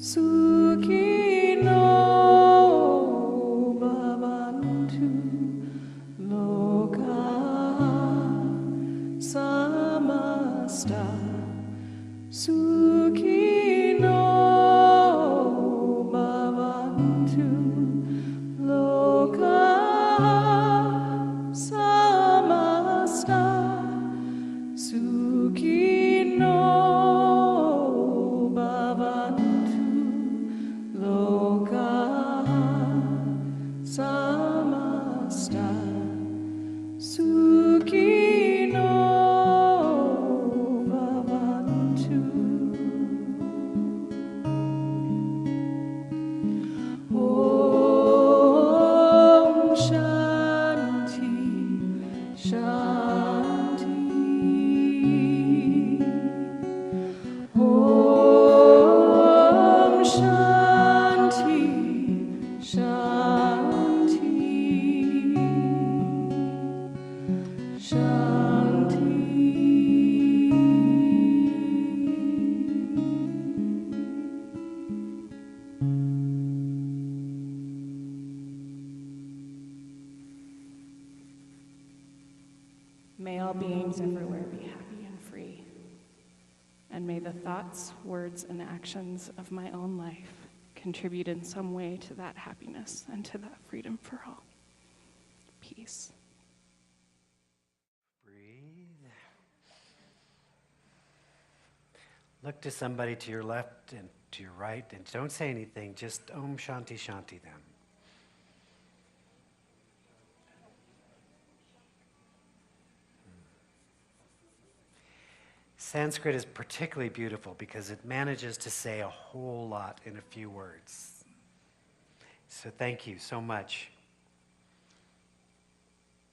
Suki no bhavantu loka samasta. Suki no bhavantu loka samasta. Suki no bhavantu loka samasta. Suki no bhavantu. Om Shanti Shanti. Om Shanti Shanti Shanti. May all beings everywhere be happy and free. And may the thoughts, words, and actions of my own life contribute in some way to that happiness and to that freedom for all. Peace. Breathe. Look to somebody to your left and to your right, and don't say anything, just Om Shanti Shanti them. Sanskrit is particularly beautiful because it manages to say a whole lot in a few words. So thank you so much.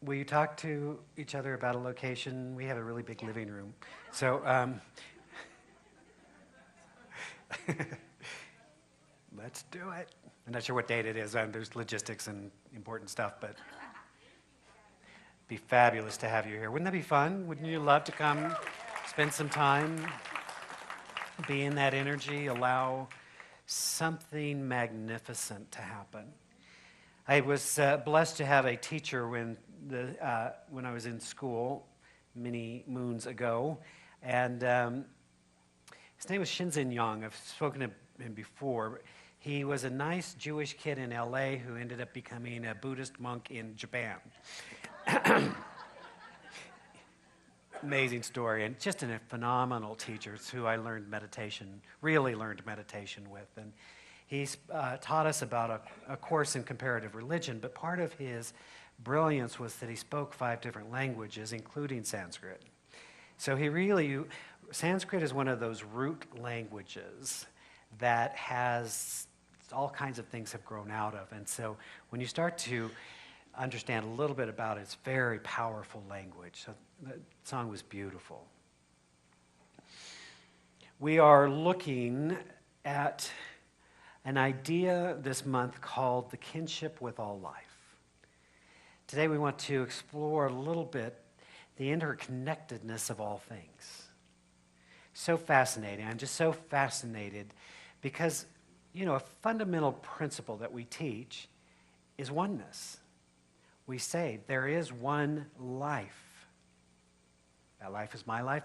Will you talk to each other about a location? We have a really big living room. So let's do it. I'm not sure what date it is. There's logistics and important stuff, but it'd be fabulous to have you here. Wouldn't that be fun? Wouldn't you love to come spend some time, be in that energy, allow something magnificent to happen? I was blessed to have a teacher when I was in school many moons ago, and his name was Shinzen Yang. I've spoken to him before. He was a nice Jewish kid in LA who ended up becoming a Buddhist monk in Japan. Amazing story, and just a phenomenal teacher. It's who I really learned meditation with. And he's taught us about a course in comparative religion, but part of his brilliance was that he spoke 5 different languages, including Sanskrit. So Sanskrit is one of those root languages that has all kinds of things have grown out of. And so when you start to understand a little bit about it, it's very powerful language. So the song was beautiful. We are looking at an idea this month called the kinship with all life. Today we want to explore a little bit the interconnectedness of all things. So fascinating. I'm just so fascinated because, a fundamental principle that we teach is oneness. We say there is one life. That life is my life,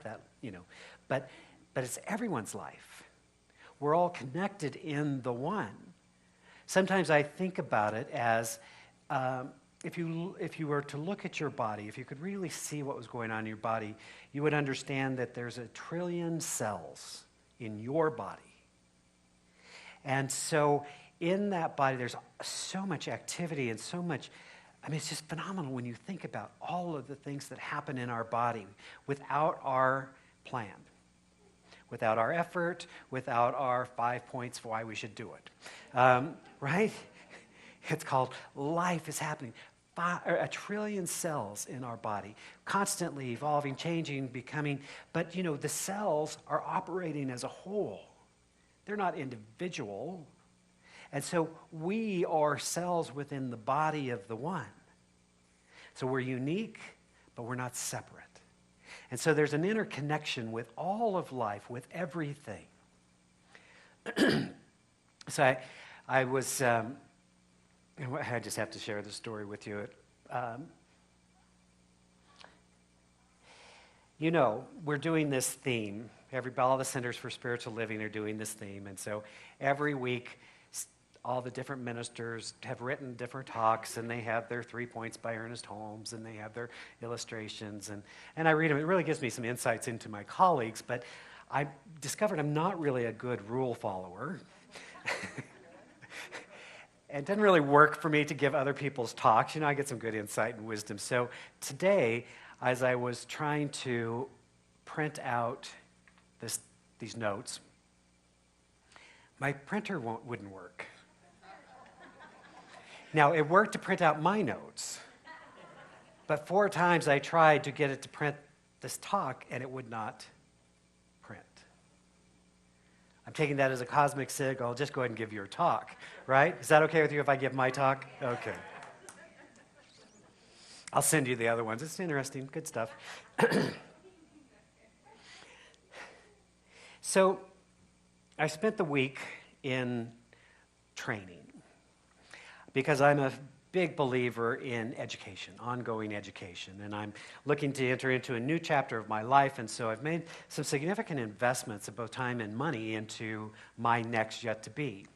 but it's everyone's life. We're all connected in the one. Sometimes I think about it as if you were to look at your body, if you could really see what was going on in your body, you would understand that there's 1 trillion cells in your body. And so in that body, there's so much activity and so much. It's just phenomenal when you think about all of the things that happen in our body without our plan, without our effort, without our 5 points for why we should do it. Right? It's called life is happening. 1 trillion cells in our body, constantly evolving, changing, becoming. But, the cells are operating as a whole. They're not individual. And so we are cells within the body of the one. So we're unique, but we're not separate. And so there's an interconnection with all of life, with everything. So I was, I just have to share the story with you. You know, we're doing this theme. All the Centers for Spiritual Living are doing this theme. And so every week, all the different ministers have written different talks, and they have their 3 points by Ernest Holmes, and they have their illustrations. And I read them. It really gives me some insights into my colleagues, but I discovered I'm not really a good rule follower. It doesn't really work for me to give other people's talks. You know, I get some good insight and wisdom. So today, as I was trying to print out these notes, my printer wouldn't work. Now, it worked to print out my notes, but 4 times I tried to get it to print this talk, and it would not print. I'm taking that as a cosmic signal. Just go ahead and give your talk, right? Is that okay with you if I give my talk? Okay. I'll send you the other ones. It's interesting, good stuff. So I spent the week in training because I'm a big believer in education, ongoing education, and I'm looking to enter into a new chapter of my life, and so I've made some significant investments of both time and money into my next yet to be.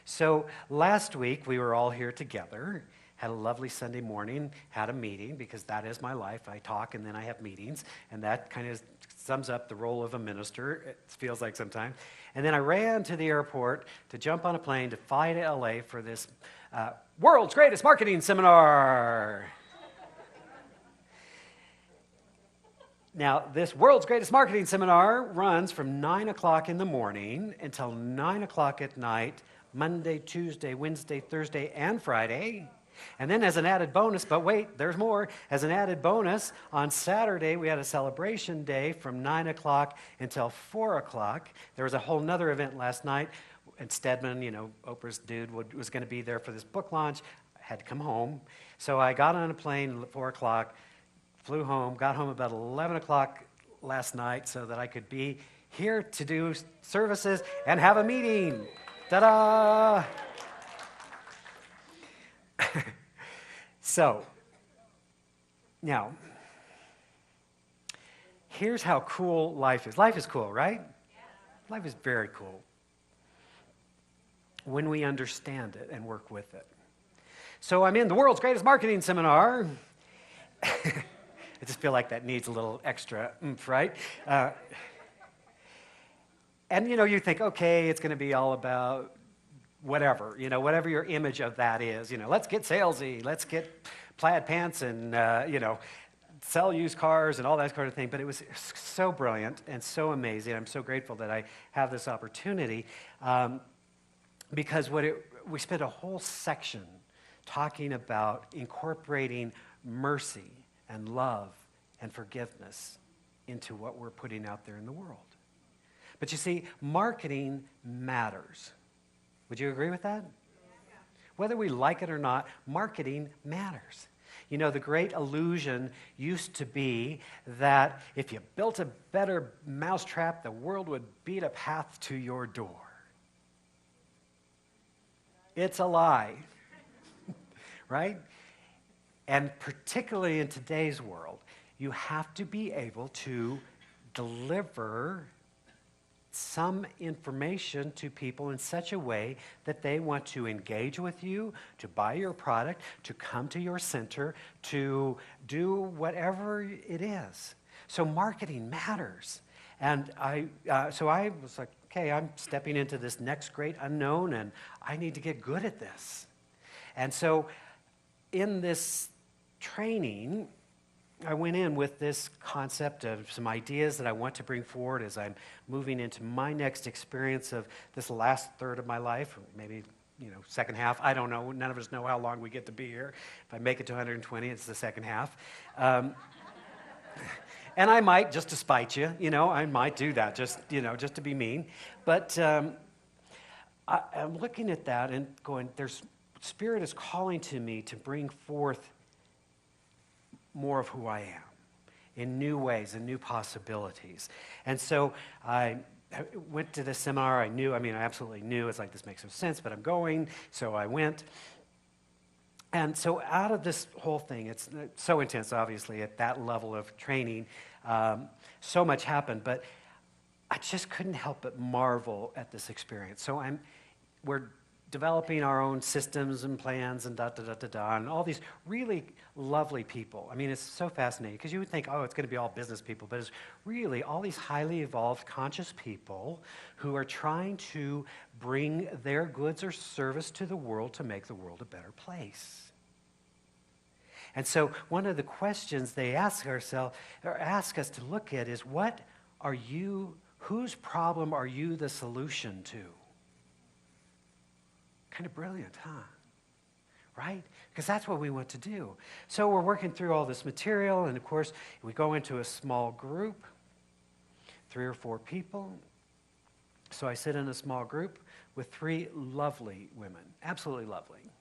So last week we were all here together, had a lovely Sunday morning, had a meeting, because that is my life. I talk and then I have meetings, and that kind of sums up the role of a minister, it feels like sometimes. And then I ran to the airport to jump on a plane to fly to LA for this world's greatest marketing seminar. Now, this world's greatest marketing seminar runs from 9 o'clock in the morning until 9 o'clock at night, Monday, Tuesday, Wednesday, Thursday, and Friday. And then as an added bonus, but wait, there's more. As an added bonus, on Saturday, we had a celebration day from 9 o'clock until 4 o'clock. There was a whole nother event last night. And Stedman, you know, Oprah's dude, was going to be there for this book launch. I had to come home. So I got on a plane at 4 o'clock, flew home, got home about 11 o'clock last night so that I could be here to do services and have a meeting. Ta-da! So, now, here's how cool life is. Life is cool, right? Life is very cool when we understand it and work with it. So I'm in the world's greatest marketing seminar. I just feel like that needs a little extra oomph, right? And, you know, you think, okay, it's going to be all about whatever, you know, whatever your image of that is. You know, let's get salesy, let's get plaid pants and, you know, sell used cars and all that kind of thing. But it was so brilliant and so amazing. I'm so grateful that I have this opportunity because we spent a whole section talking about incorporating mercy and love and forgiveness into what we're putting out there in the world. But you see, marketing matters. Would you agree with that? Yeah. Whether we like it or not, marketing matters. You know, the great illusion used to be that if you built a better mousetrap, the world would beat a path to your door. It's a lie, right? And particularly in today's world, you have to be able to deliver some information to people in such a way that they want to engage with you, to buy your product, to come to your center, to do whatever it is. So marketing matters. And so I was like, okay, I'm stepping into this next great unknown, and I need to get good at this. And so in this training, I went in with this concept of some ideas that I want to bring forward as I'm moving into my next experience of this last third of my life, or maybe, you know, second half. I don't know. None of us know how long we get to be here. If I make it to 120, it's the second half. And I might, just to spite you, you know, I might do that, just to be mean. But I'm looking at that and going, Spirit is calling to me to bring forth more of who I am in new ways and new possibilities. And so I I went to this seminar. I absolutely knew. It's like, this makes no sense, but I'm going. So I went. And so out of this whole thing, it's so intense, obviously, at that level of training. So much happened, but I just couldn't help but marvel at this experience. So we're developing our own systems and plans and and all these really lovely people. I mean, it's so fascinating because you would think, oh, it's going to be all business people, but it's really all these highly evolved, conscious people who are trying to bring their goods or service to the world to make the world a better place. And so one of the questions they ask us to look at is, whose problem are you the solution to? Kind of brilliant, huh? Right? Because that's what we want to do. So we're working through all this material, and of course, we go into a small group, 3 or 4 people. So I sit in a small group with 3 lovely women, absolutely lovely.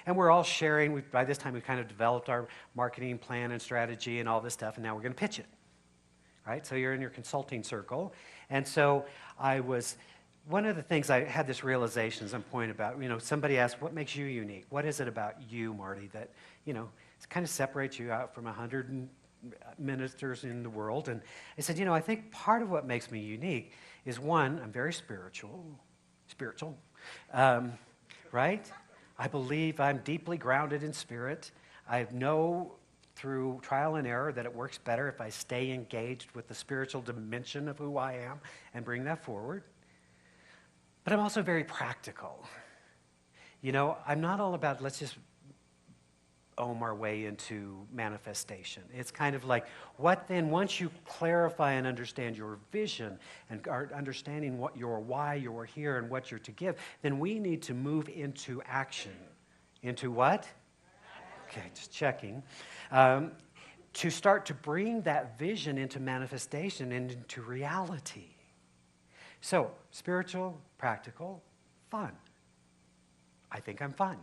And we're all sharing. By this time, we've kind of developed our marketing plan and strategy and all this stuff, and now we're going to pitch it. Right? So you're in your consulting circle. And so one of the things I had this realization at some point about, somebody asked, what makes you unique? What is it about you, Marty, that, kind of separates you out from 100 ministers in the world? And I said, I think part of what makes me unique is, one, I'm very spiritual, right? I believe I'm deeply grounded in spirit. I know through trial and error that it works better if I stay engaged with the spiritual dimension of who I am and bring that forward. But I'm also very practical. I'm not all about let's just ohm our way into manifestation. It's kind of like, what then, once you clarify and understand your vision and are understanding why you're here and what you're to give, then we need to move into action. Into what? Okay, just checking. To start to bring that vision into manifestation and into reality. So, spiritual, practical, fun. I think I'm fun.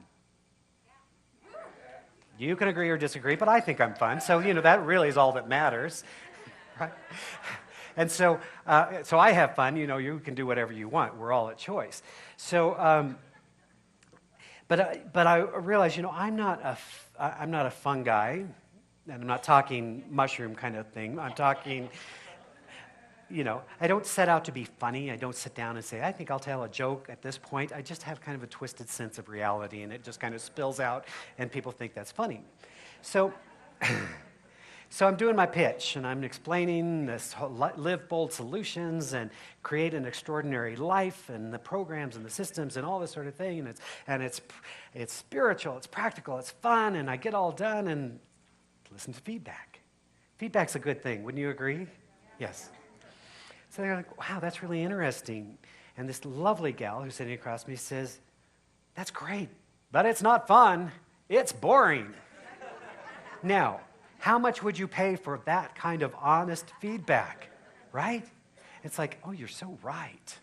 You can agree or disagree, but I think I'm fun. So, that really is all that matters. Right? And so I have fun. You can do whatever you want. We're all at choice. So, but I realize, I'm not a fun guy, and I'm not talking mushroom kind of thing. I'm talking, I don't set out to be funny. I don't sit down and say, I think I'll tell a joke at this point. I just have kind of a twisted sense of reality, and it just kind of spills out, and people think that's funny. So, so I'm doing my pitch, and I'm explaining this whole live bold solutions and create an extraordinary life, and the programs and the systems and all this sort of thing. And it's spiritual, it's practical, it's fun, and I get all done and listen to feedback. Feedback's a good thing, wouldn't you agree? Yes. So they're like, wow, that's really interesting. And this lovely gal who's sitting across from me says, that's great, but it's not fun. It's boring. Now, how much would you pay for that kind of honest feedback, right? It's like, oh, you're so right.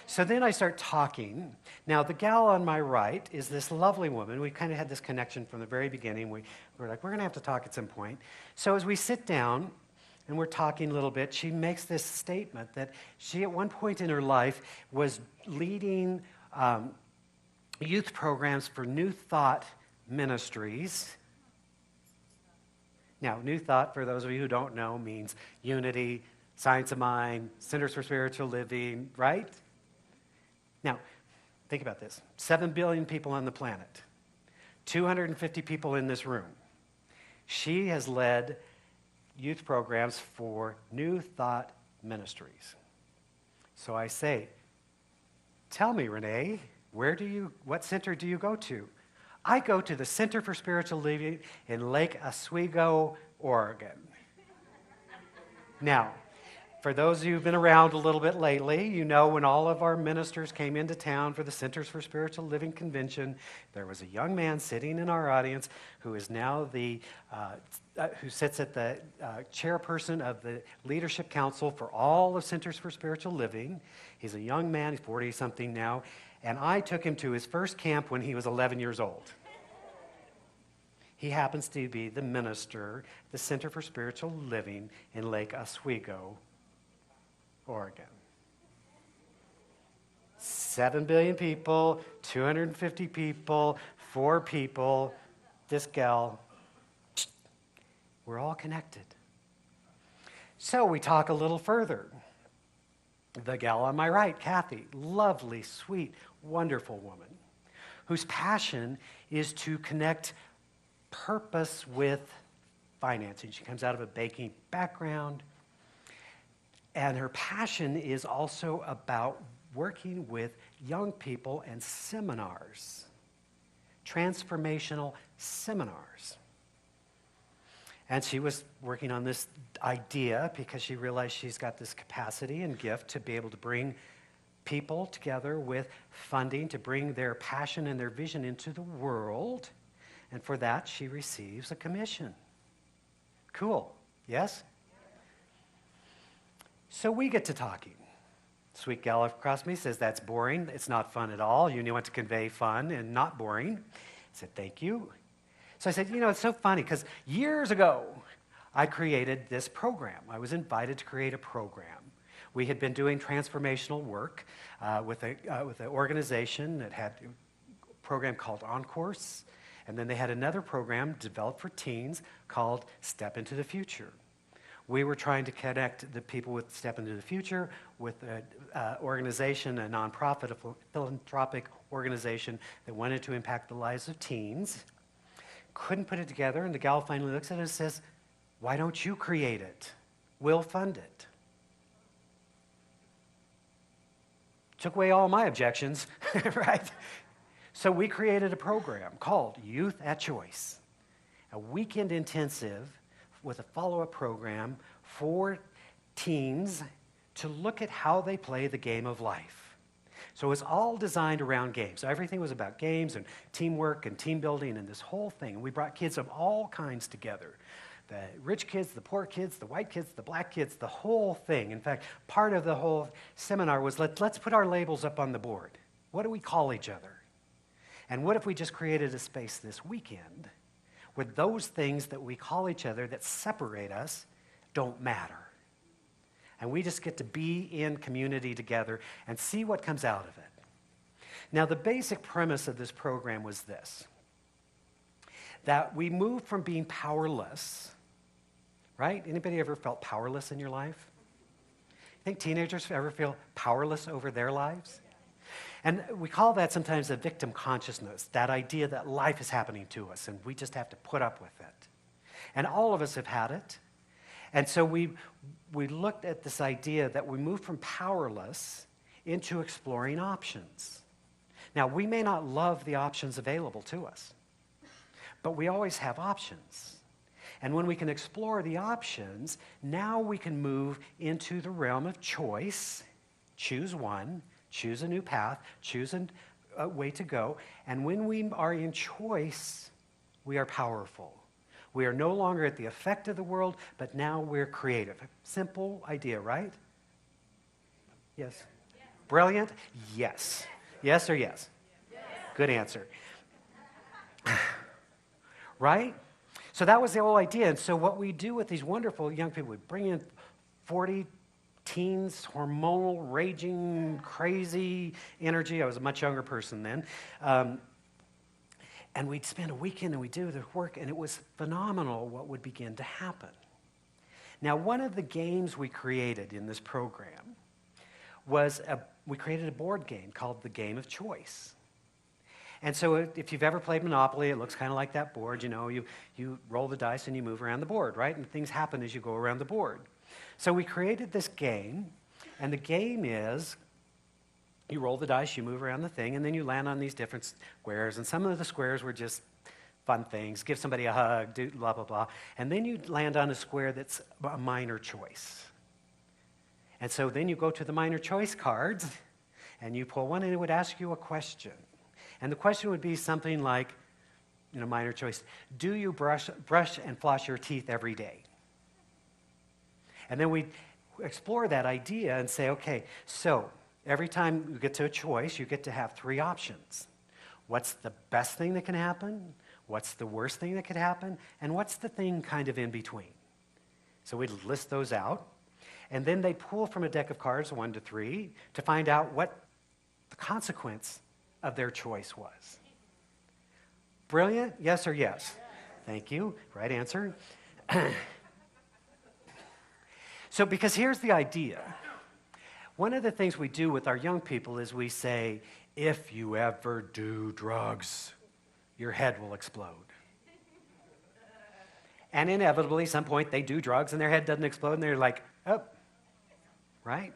So then I start talking. Now, the gal on my right is this lovely woman. We kind of had this connection from the very beginning. We were like, we're going to have to talk at some point. So as we sit down, and we're talking a little bit, she makes this statement that she, at one point in her life, was leading youth programs for New Thought Ministries. Now, New Thought, for those of you who don't know, means unity, science of mind, centers for spiritual living, right? Now, think about this. 7 billion people on the planet, 250 people in this room. She has led youth programs for New Thought Ministries. So I say, tell me, Renee, what center do you go to? I go to the Center for Spiritual Living in Lake Oswego, Oregon. Now, for those of you who've been around a little bit lately, you know when all of our ministers came into town for the Centers for Spiritual Living convention, there was a young man sitting in our audience who is now who sits at the chairperson of the Leadership Council for all of Centers for Spiritual Living. He's a young man, he's 40-something now, and I took him to his first camp when he was 11 years old. He happens to be the minister at the Center for Spiritual Living in Lake Oswego, Oregon. 7 billion people, 250 people, 4 people, this gal. We're all connected. So we talk a little further. The gal on my right, Kathy, lovely, sweet, wonderful woman, whose passion is to connect purpose with financing. She comes out of a banking background, and her passion is also about working with young people and seminars, transformational seminars. And she was working on this idea because she realized she's got this capacity and gift to be able to bring people together with funding to bring their passion and their vision into the world. And for that, she receives a commission. Cool. Yes? So we get to talking. Sweet gal across me says, that's boring. It's not fun at all. You want to convey fun and not boring. I said, thank you. So I said, it's so funny because years ago, I created this program. I was invited to create a program. We had been doing transformational work with an organization that had a program called Encourse, and then they had another program developed for teens called Step Into the Future. We were trying to connect the people with Step Into the Future with an organization, a nonprofit, a philanthropic organization that wanted to impact the lives of teens. Couldn't put it together, and the gal finally looks at it and says, why don't you create it? We'll fund it. Took away all my objections, right? So we created a program called Youth at Choice, a weekend intensive with a follow-up program for teens to look at how they play the game of life. So it's all designed around games. So everything was about games and teamwork and team building and this whole thing. We brought kids of all kinds together. The rich kids, the poor kids, the white kids, the black kids, the whole thing. In fact, part of the whole seminar was let's put our labels up on the board. What do we call each other? And what if we just created a space this weekend where those things that we call each other that separate us don't matter? And we just get to be in community together and see what comes out of it. Now, the basic premise of this program was this, that we moved from being powerless, right? Anybody ever felt powerless in your life? Think teenagers ever feel powerless over their lives? And we call that sometimes a victim consciousness, that idea that life is happening to us and we just have to put up with it. And all of us have had it. And so we looked at this idea that we moved from powerless into exploring options. Now, we may not love the options available to us, but we always have options. And when we can explore the options, now we can move into the realm of choice, choose one, choose a new path, choose a way to go. And when we are in choice, we are powerful. We are no longer at the effect of the world, but now we're creative. Simple idea, right? Yes? Brilliant? Yes. Yes or yes? Good answer. Right? So that was the whole idea. And so what we do with these wonderful young people, we bring in 40 teens, hormonal, raging, crazy energy. I was a much younger person then. And we'd spend a weekend and we'd do the work, and it was phenomenal what would begin to happen. Now, one of the games we created in this program was we created a board game called the Game of Choice. And so if you've ever played Monopoly, it looks kind of like that board. You roll the dice and you move around the board, right? And things happen as you go around the board. So we created this game, and the game is you roll the dice, you move around the thing, and then you land on these different squares. And some of the squares were just fun things. Give somebody a hug, do blah, blah, blah. And then you land on a square that's a minor choice. And so then you go to the minor choice cards, and you pull one, and it would ask you a question. And the question would be something like, minor choice, do you brush and floss your teeth every day? And then we explore that idea and say, okay, so every time you get to a choice, you get to have 3 options. What's the best thing that can happen? What's the worst thing that could happen? And what's the thing kind of in between? So we'd list those out. And then they pull from a deck of cards, 1 to 3, to find out what the consequence of their choice was. Brilliant? Yes or yes? Thank you. Right answer. So, because here's the idea. One of the things we do with our young people is we say, if you ever do drugs, your head will explode. And inevitably, some point, they do drugs and their head doesn't explode and they're like, oh, right?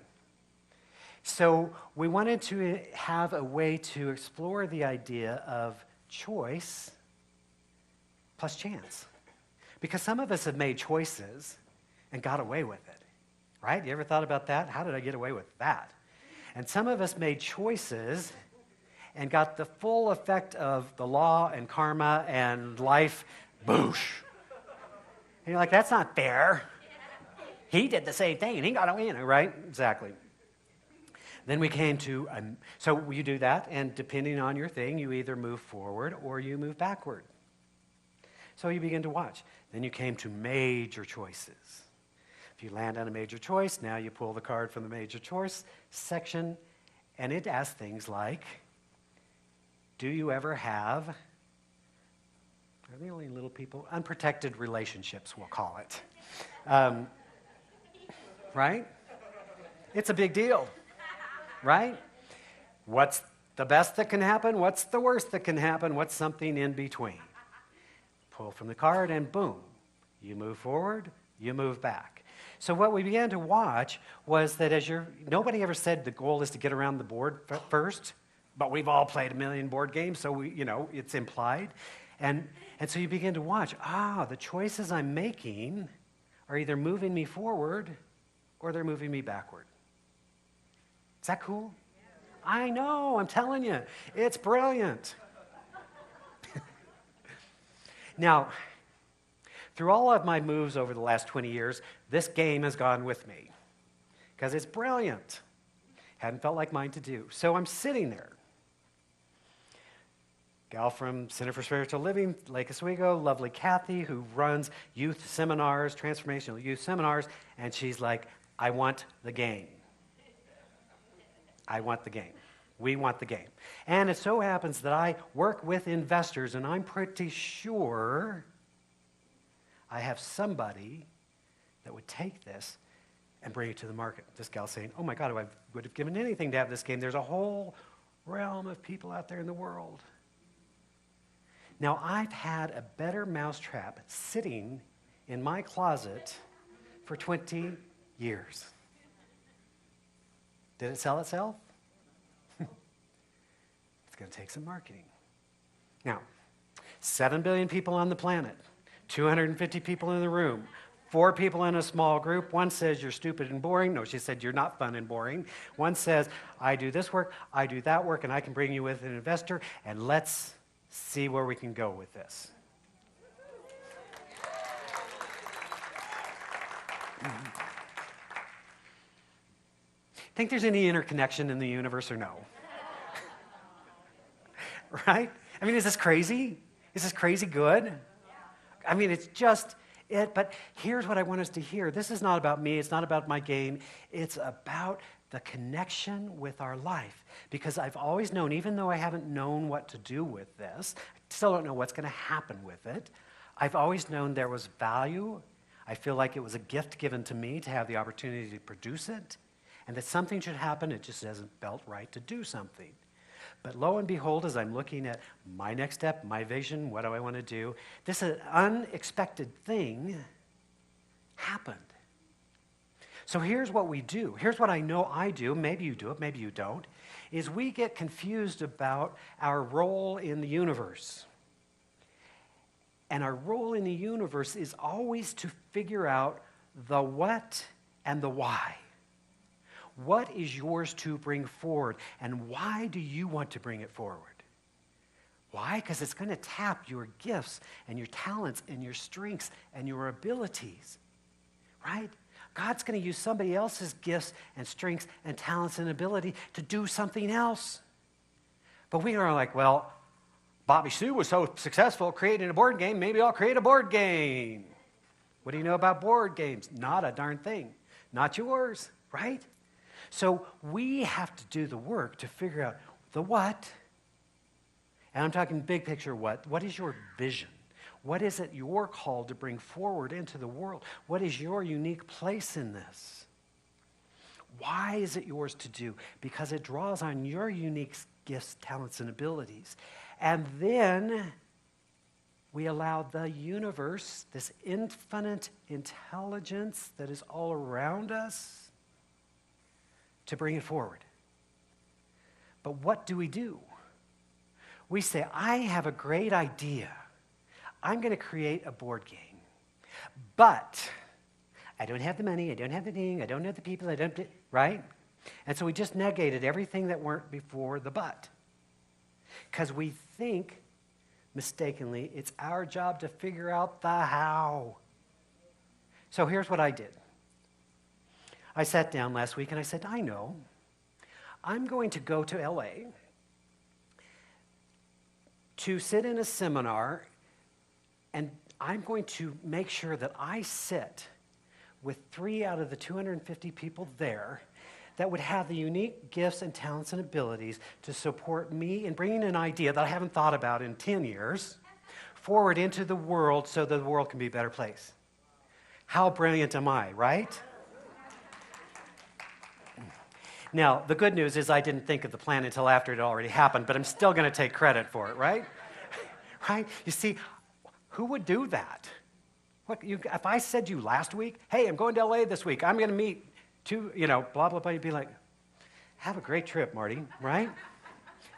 So we wanted to have a way to explore the idea of choice plus chance. Because some of us have made choices and got away with it, right? You ever thought about that? How did I get away with that? And some of us made choices and got the full effect of the law and karma and life, boosh. And you're like, that's not fair. He did the same thing and he got away, right? Exactly. Then we came to, so you do that, and depending on your thing, you either move forward or you move backward. So you begin to watch. Then you came to major choices. If you land on a major choice, now you pull the card from the major choice section, and it asks things like, do you ever have, are they only little people? Unprotected relationships, we'll call it. Right? It's a big deal, right? What's the best that can happen? What's the worst that can happen? What's something in between? Pull from the card and boom, you move forward, you move back. So what we began to watch was that nobody ever said the goal is to get around the board first, but we've all played a million board games, so it's implied. And so you begin to watch, the choices I'm making are either moving me forward or they're moving me backward. Is that cool? Yeah. I know, I'm telling you, it's brilliant. Now, through all of my moves over the last 20 years, this game has gone with me because it's brilliant. Hadn't felt like mine to do. So I'm sitting there. Gal from Center for Spiritual Living, Lake Oswego, lovely Kathy, who runs youth seminars, transformational youth seminars, and she's like, I want the game. I want the game. We want the game. And it so happens that I work with investors, and I'm pretty sure I have somebody that would take this and bring it to the market. This gal's saying, oh my God, I would have given anything to have this game. There's a whole realm of people out there in the world. Now, I've had a better mousetrap sitting in my closet for 20 years. Did it sell itself? It's going to take some marketing. Now, 7 billion people on the planet, 250 people in the room, 4 people in a small group. One says you're stupid and boring. No, she said you're not fun and boring. One says, I do this work, I do that work, and I can bring you with an investor, and let's see where we can go with this. Think there's any interconnection in the universe or no? Right? I mean, is this crazy? Is this crazy good? I mean, it's just it. But here's what I want us to hear. This is not about me. It's not about my game. It's about the connection with our life. Because I've always known, even though I haven't known what to do with this, I still don't know what's going to happen with it. I've always known there was value. I feel like it was a gift given to me to have the opportunity to produce it. And that something should happen, it just hasn't felt right to do something. But lo and behold, as I'm looking at my next step, my vision, what do I want to do, this unexpected thing happened. So here's what we do. Here's what I know I do. Maybe you do it, maybe you don't, is we get confused about our role in the universe. And our role in the universe is always to figure out the what and the why. What is yours to bring forward, and why do you want to bring it forward? Why? Because it's going to tap your gifts and your talents and your strengths and your abilities, right? God's going to use somebody else's gifts and strengths and talents and ability to do something else. But we are like, well, Bobby Sue was so successful creating a board game, maybe I'll create a board game. What do you know about board games? Not a darn thing. Not yours, right? So we have to do the work to figure out the what, and I'm talking big picture what is your vision? What is it you're called to bring forward into the world? What is your unique place in this? Why is it yours to do? Because it draws on your unique gifts, talents, and abilities. And then we allow the universe, this infinite intelligence that is all around us, to bring it forward. But what do? We say, I have a great idea. I'm going to create a board game. But I don't have the money, I don't have the thing, I don't have the people, right? And so we just negated everything that weren't before the but. Because we think, mistakenly, it's our job to figure out the how. So here's what I did. I sat down last week and I said, I know. I'm going to go to LA to sit in a seminar, and I'm going to make sure that I sit with 3 out of the 250 people there that would have the unique gifts and talents and abilities to support me in bringing an idea that I haven't thought about in 10 years forward into the world so that the world can be a better place. How brilliant am I, right? Now, the good news is I didn't think of the plan until after it already happened, but I'm still going to take credit for it, right? Right? You see, who would do that? If I said to you last week, hey, I'm going to LA this week, I'm going to meet blah, blah, blah, you'd be like, have a great trip, Marty, right?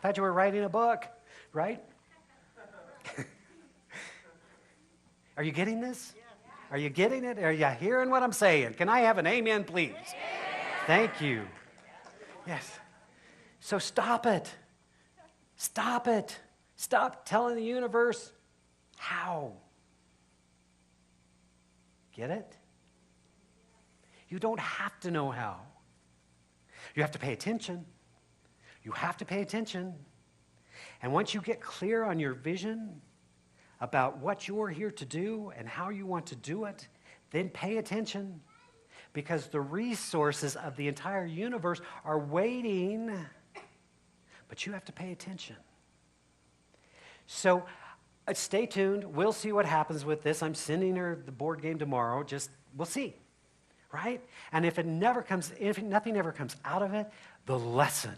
Thought you were writing a book, right? Are you getting this? Are you getting it? Are you hearing what I'm saying? Can I have an amen, please? Thank you. Yes. So stop it. Stop it. Stop telling the universe how. Get it? You don't have to know how. You have to pay attention. You have to pay attention. And once you get clear on your vision about what you're here to do and how you want to do it, then pay attention. Because the resources of the entire universe are waiting, but you have to pay attention. So stay tuned. We'll see what happens with this. I'm sending her the board game tomorrow. We'll see, right? And if nothing ever comes out of it, the lesson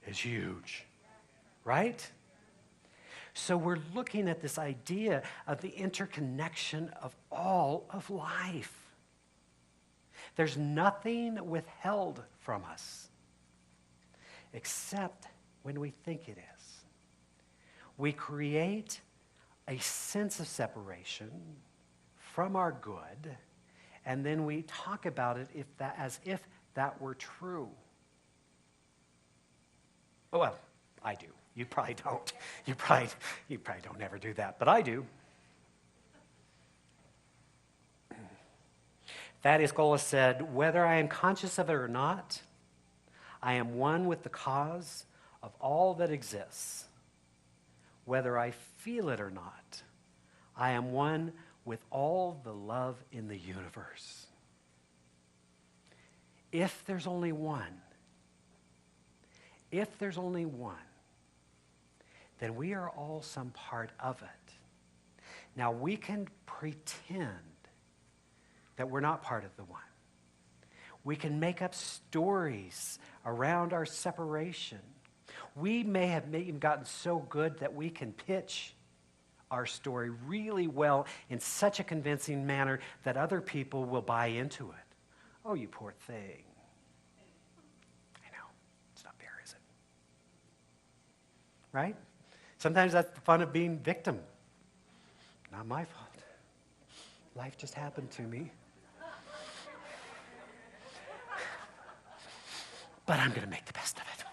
is huge, right? So we're looking at this idea of the interconnection of all of life. There's nothing withheld from us except when we think it is. We create a sense of separation from our good, and then we talk about it as if that were true. Oh, well, I do. You probably don't. You probably don't ever do that, but I do. Thaddeus Golas said, whether I am conscious of it or not, I am one with the cause of all that exists. Whether I feel it or not, I am one with all the love in the universe. If there's only one, then we are all some part of it. Now, we can pretend that we're not part of the one. We can make up stories around our separation. We may have even gotten so good that we can pitch our story really well in such a convincing manner that other people will buy into it. Oh, you poor thing. I know. It's not fair, is it? Right? Sometimes that's the fun of being victim. Not my fault. Life just happened to me. But I'm going to make the best of it.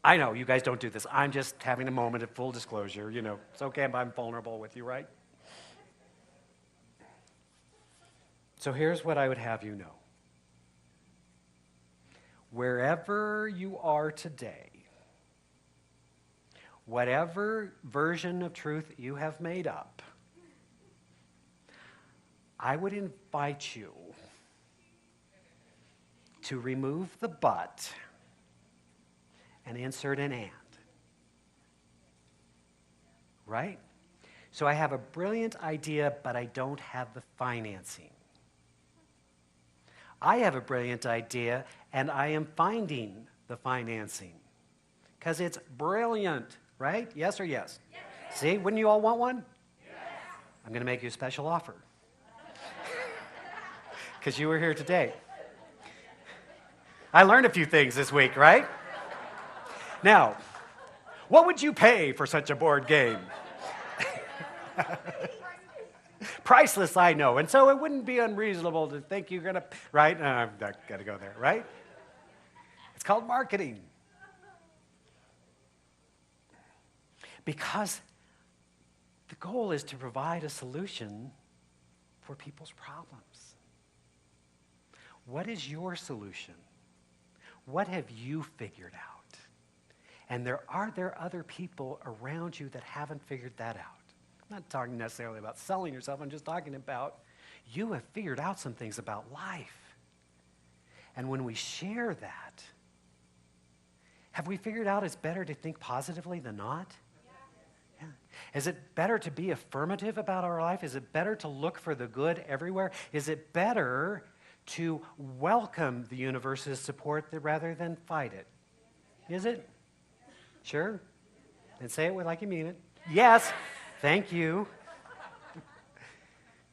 I know you guys don't do this. I'm just having a moment of full disclosure. It's okay if I'm vulnerable with you, right? So here's what I would have you know. Wherever you are today, whatever version of truth you have made up, I would invite you to remove the but and insert an and. Right? So I have a brilliant idea, but I don't have the financing. I have a brilliant idea, and I am finding the financing. Because it's brilliant, right? Yes or yes? Yes. See, wouldn't you all want one? Yes. I'm going to make you a special offer. Because you were here today. I learned a few things this week, right? Now, what would you pay for such a board game? Priceless, I know. And so it wouldn't be unreasonable to think you're going to, right? I'm not going to go there, right? It's called marketing. Because the goal is to provide a solution for people's problems. What is your solution? What have you figured out? And are there other people around you that haven't figured that out? I'm not talking necessarily about selling yourself. I'm just talking about you have figured out some things about life. And when we share that, have we figured out it's better to think positively than not? Yeah. Is it better to be affirmative about our life? Is it better to look for the good everywhere? Is it better to welcome the universe's support rather than fight it? Is it? Sure? Then say it like you mean it. Yes. Thank you.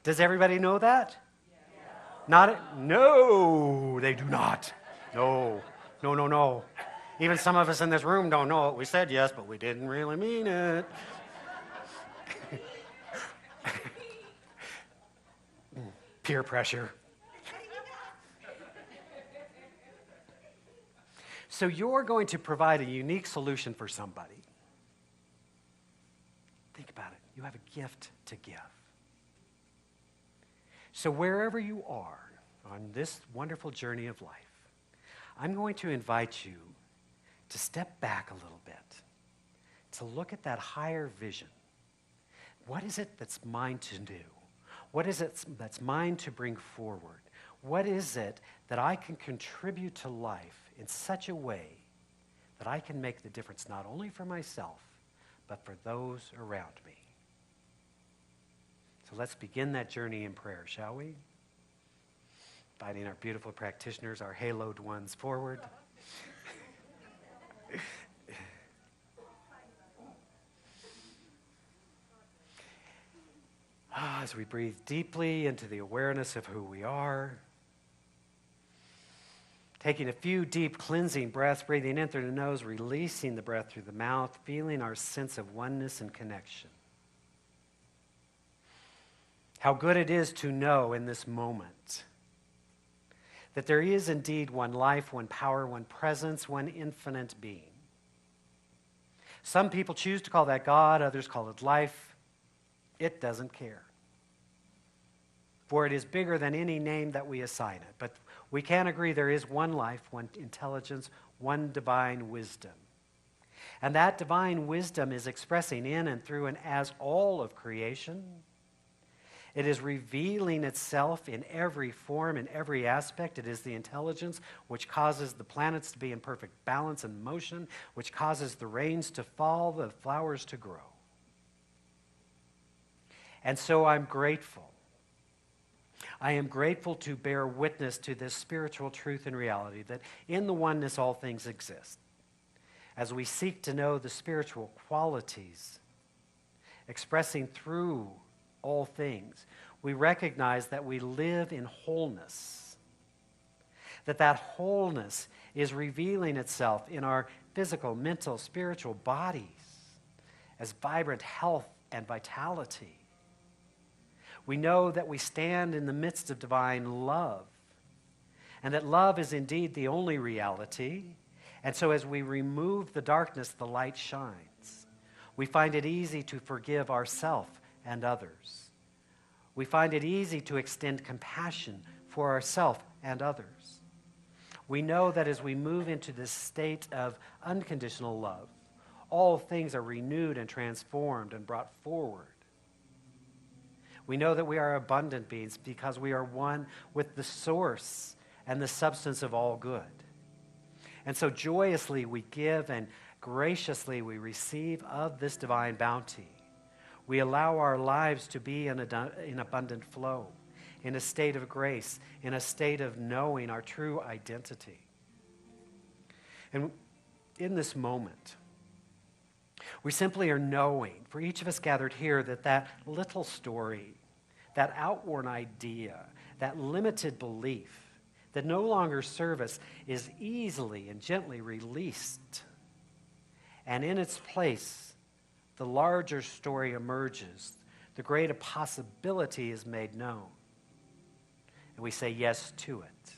Does everybody know that? Not? No, they do not. No. Even some of us in this room don't know it. We said yes, but we didn't really mean it. Peer pressure. So you're going to provide a unique solution for somebody. Think about it. You have a gift to give. So wherever you are on this wonderful journey of life, I'm going to invite you to step back a little bit, to look at that higher vision. What is it that's mine to do? What is it that's mine to bring forward? What is it that I can contribute to life in such a way that I can make the difference not only for myself, but for those around me? So let's begin that journey in prayer, shall we? Inviting our beautiful practitioners, our haloed ones, forward. As we breathe deeply into the awareness of who we are, taking a few deep cleansing breaths, breathing in through the nose, releasing the breath through the mouth, feeling our sense of oneness and connection. How good it is to know in this moment that there is indeed one life, one power, one presence, one infinite being. Some people choose to call that God, others call it life. It doesn't care. For it is bigger than any name that we assign it. But we can agree there is one life, one intelligence, one divine wisdom. And that divine wisdom is expressing in and through and as all of creation. It is revealing itself in every form, in every aspect. It is the intelligence which causes the planets to be in perfect balance and motion, which causes the rains to fall, the flowers to grow. And so I'm grateful. I am grateful to bear witness to this spiritual truth and reality that in the oneness all things exist. As we seek to know the spiritual qualities expressing through all things, we recognize that we live in wholeness, that wholeness is revealing itself in our physical, mental, spiritual bodies as vibrant health and vitality. We know that we stand in the midst of divine love, and that love is indeed the only reality. And so as we remove the darkness, the light shines. We find it easy to forgive ourselves and others. We find it easy to extend compassion for ourselves and others. We know that as we move into this state of unconditional love, all things are renewed and transformed and brought forward. We know that we are abundant beings because we are one with the source and the substance of all good. And so joyously we give and graciously we receive of this divine bounty. We allow our lives to be in abundant flow, in a state of grace, in a state of knowing our true identity. And in this moment, we simply are knowing, for each of us gathered here, that little story, that outworn idea, that limited belief that no longer serves us is easily and gently released. And in its place, the larger story emerges. The greater possibility is made known. And we say yes to it.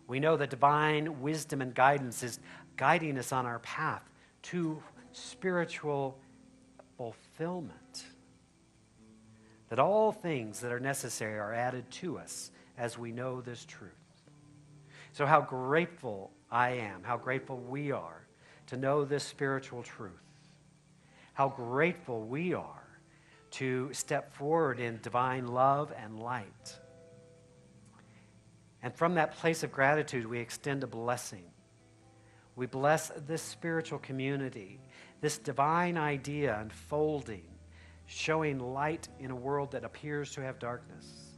We know that divine wisdom and guidance is guiding us on our path to spiritual fulfillment. That all things that are necessary are added to us as we know this truth. So how grateful I am, how grateful we are to know this spiritual truth. How grateful we are to step forward in divine love and light. And from that place of gratitude, we extend a blessing. We bless this spiritual community, this divine idea unfolding, showing light in a world that appears to have darkness.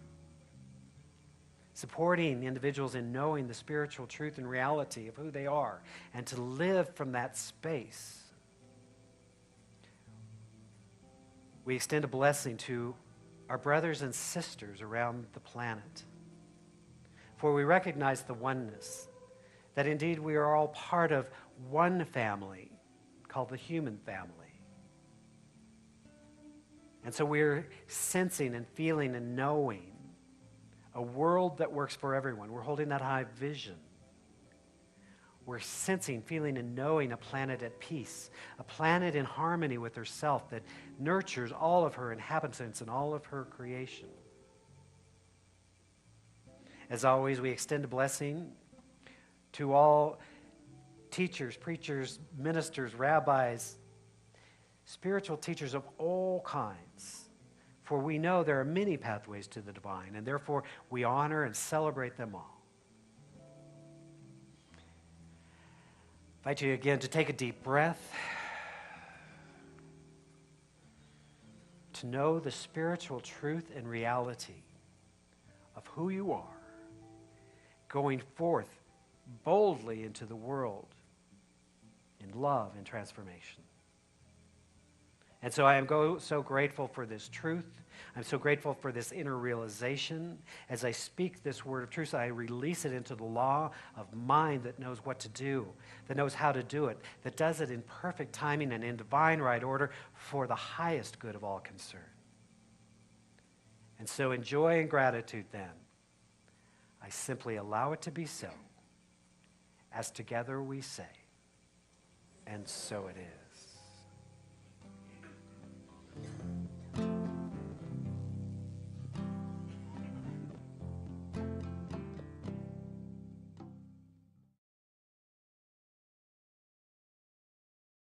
Supporting individuals in knowing the spiritual truth and reality of who they are, and to live from that space. We extend a blessing to our brothers and sisters around the planet. For we recognize the oneness, that indeed we are all part of one family called the human family. And so we're sensing and feeling and knowing a world that works for everyone. We're holding that high vision. We're sensing, feeling, and knowing a planet at peace, a planet in harmony with herself that nurtures all of her inhabitants and all of her creation. As always, we extend a blessing to all teachers, preachers, ministers, rabbis, spiritual teachers of all kinds. For we know there are many pathways to the divine, and therefore we honor and celebrate them all. I invite you again to take a deep breath, to know the spiritual truth and reality of who you are, going forth boldly into the world in love and transformation. And so I am so grateful for this truth. I'm so grateful for this inner realization. As I speak this word of truth, I release it into the law of mind that knows what to do, that knows how to do it, that does it in perfect timing and in divine right order for the highest good of all concerned. And so in joy and gratitude then, I simply allow it to be so, as together we say, and so it is.